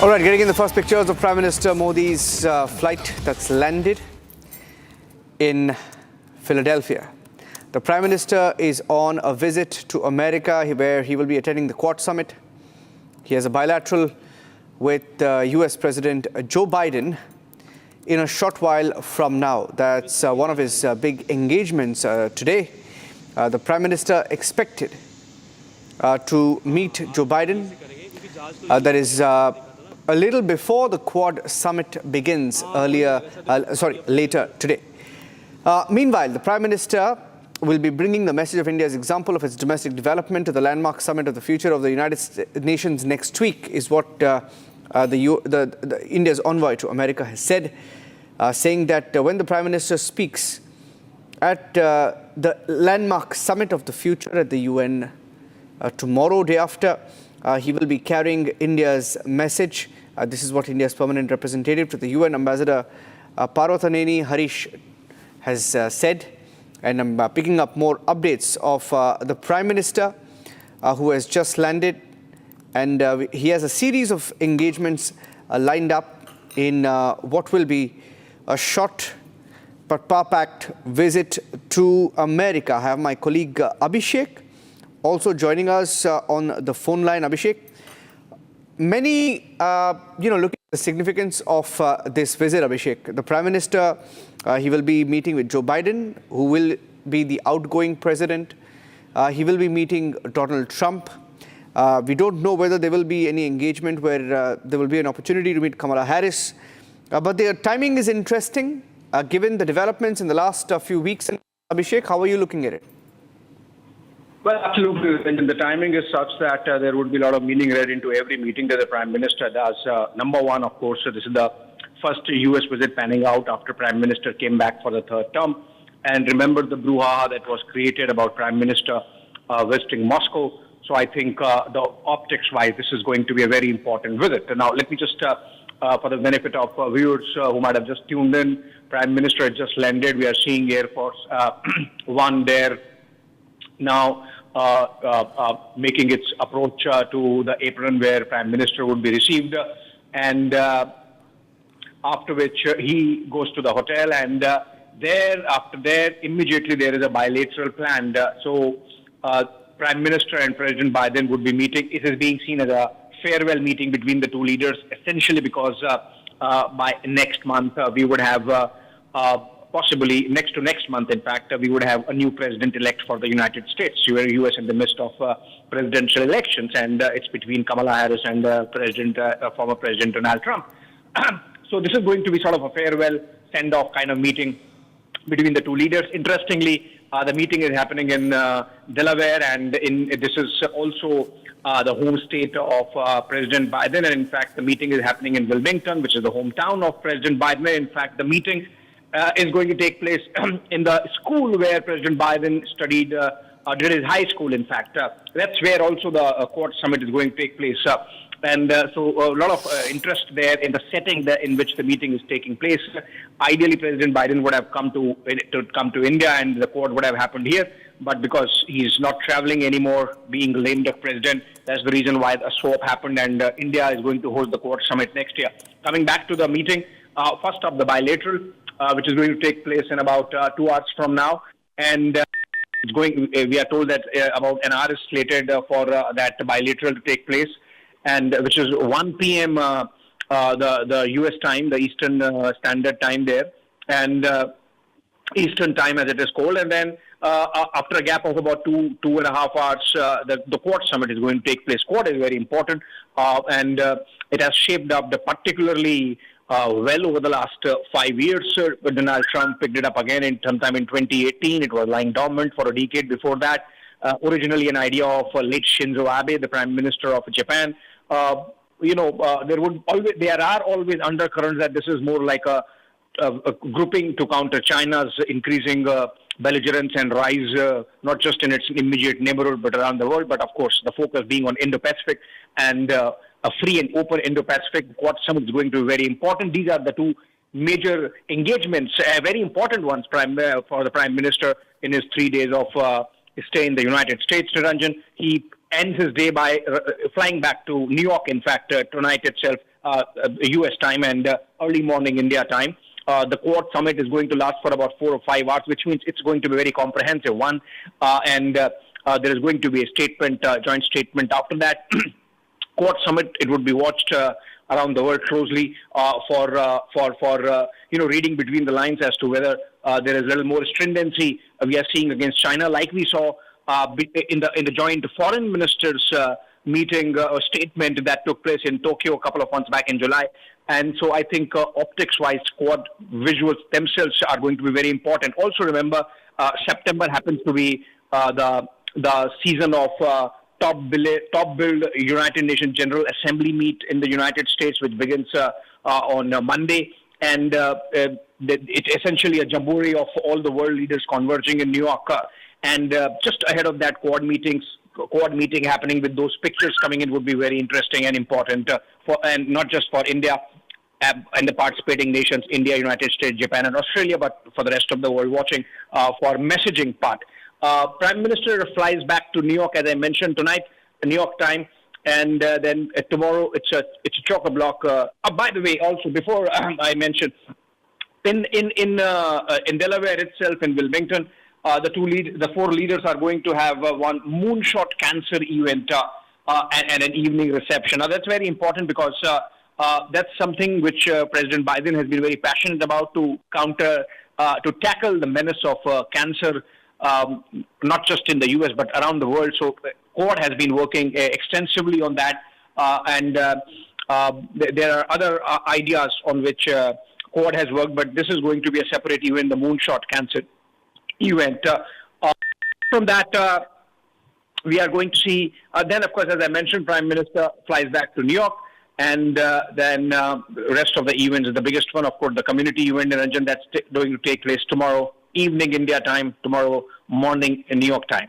All right, getting in the first pictures of Prime Minister Modi's flight that's landed in Philadelphia. The Prime Minister is on a visit to America where he will be attending the Quad Summit. He has a bilateral with US President Joe Biden in a short while from now. That's one of his big engagements today. The Prime Minister expected to meet Joe Biden. That is a little before the Quad Summit begins later today. Meanwhile, the Prime Minister will be bringing the message of India's example of its domestic development to the landmark summit of the future of the United Nations next week, is what India's envoy to America has said, saying that when the Prime Minister speaks at the landmark summit of the future at the UN tomorrow, day after, he will be carrying India's message. This is what India's permanent representative to the UN, Ambassador Parvathaneni Harish, has said. And I'm picking up more updates of the Prime Minister who has just landed. And he has a series of engagements lined up in what will be a short but power-packed visit to America. I have my colleague Abhishek also joining us on the phone line. Abhishek, many, looking at the significance of this visit, Abhishek, the Prime Minister, he will be meeting with Joe Biden, who will be the outgoing president. He will be meeting Donald Trump. We don't know whether there will be any engagement where there will be an opportunity to meet Kamala Harris. But the timing is interesting, given the developments in the last few weeks. And Abhishek, how are you looking at it? Well, absolutely. And the timing is such that there would be a lot of meaning read into every meeting that the Prime Minister does. Number one, of course, this is the first U.S. visit panning out after Prime Minister came back for the third term. And remember the brouhaha that was created about Prime Minister visiting Moscow. So I think the optics-wise, this is going to be a very important visit. And now, let me just, for the benefit of viewers who might have just tuned in, Prime Minister has just landed. We are seeing Air Force One there now making its approach to the apron where Prime Minister would be received, and after which he goes to the hotel, and immediately there is a bilateral planned. So Prime Minister and President Biden would be meeting. It is being seen as a farewell meeting between the two leaders, essentially because by next month we would have possibly next month, in fact, we would have a new president-elect for the United States. U.S. in the midst of presidential elections, and it's between Kamala Harris and former President Donald Trump. So this is going to be sort of a farewell, send-off kind of meeting between the two leaders. Interestingly, the meeting is happening in Delaware, and this is also the home state of President Biden. And in fact, the meeting is happening in Wilmington, which is the hometown of President Biden. In fact, the meeting is going to take place in the school where President Biden studied, did his high school, in fact. That's where also the Quad Summit is going to take place. So a lot of interest there in the setting in which the meeting is taking place. Ideally, President Biden would have come to India and the Quad would have happened here. But because he's not traveling anymore, being lame duck president, that's the reason why the swap happened, and India is going to host the Quad Summit next year. Coming back to the meeting, first up, the bilateral, which is going to take place in about 2 hours from now. And we are told that about an hour is slated for that bilateral to take place, and which is 1 p.m. The U.S. time, the Eastern Standard Time there, and Eastern Time as it is called. And then after a gap of about 2.5 hours, the Quad Summit is going to take place. Quad is very important, and it has shaped up particularly well over the last 5 years. Donald Trump picked it up again sometime in 2018. It was lying dormant for a decade before that. Originally an idea of late Shinzo Abe, the Prime Minister of Japan. There are always undercurrents that this is more like a grouping to counter China's increasing belligerence and rise, not just in its immediate neighborhood, but around the world. But of course, the focus being on Indo-Pacific, and a free and open Indo-Pacific. Quad Summit is going to be very important. These are the two major engagements, very important ones for the Prime Minister in his 3 days of stay in the United States. Niranjan, he ends his day by flying back to New York, in fact, tonight itself, US time and early morning India time. The Quad Summit is going to last for about 4 or 5 hours, which means it's going to be a very comprehensive one. And there is going to be a statement, joint statement after that. Quad Summit, it would be watched around the world closely for reading between the lines as to whether there is a little more stringency we are seeing against China, like we saw in the joint foreign ministers meeting or statement that took place in Tokyo a couple of months back in July. And so I think optics-wise, Quad visuals themselves are going to be very important. Also remember, September happens to be the season of top build United Nations General Assembly meet in the United States, which begins on Monday. And it's essentially a jamboree of all the world leaders converging in New York. And just ahead of that Quad meeting happening with those pictures coming in would be very interesting and important and not just for India and the participating nations, India, United States, Japan, and Australia, but for the rest of the world watching for messaging part. Prime Minister flies back to New York, as I mentioned tonight, New York time, and then tomorrow it's a chock-a-block. By the way, also before I mentioned, in Delaware itself, in Wilmington, the 4 leaders are going to have one moonshot cancer event and an evening reception. Now that's very important because that's something which President Biden has been very passionate about to tackle the menace of cancer, not just in the U.S. but around the world. So Quad has been working extensively on that, and there are other ideas on which Quad has worked, but this is going to be a separate event, the moonshot cancer event. From that, we are going to see, then of course, as I mentioned, Prime Minister flies back to New York, and then the rest of the events, the biggest one, of course, the community event in Ranjan, that's going to take place tomorrow evening India time, tomorrow morning in New York time.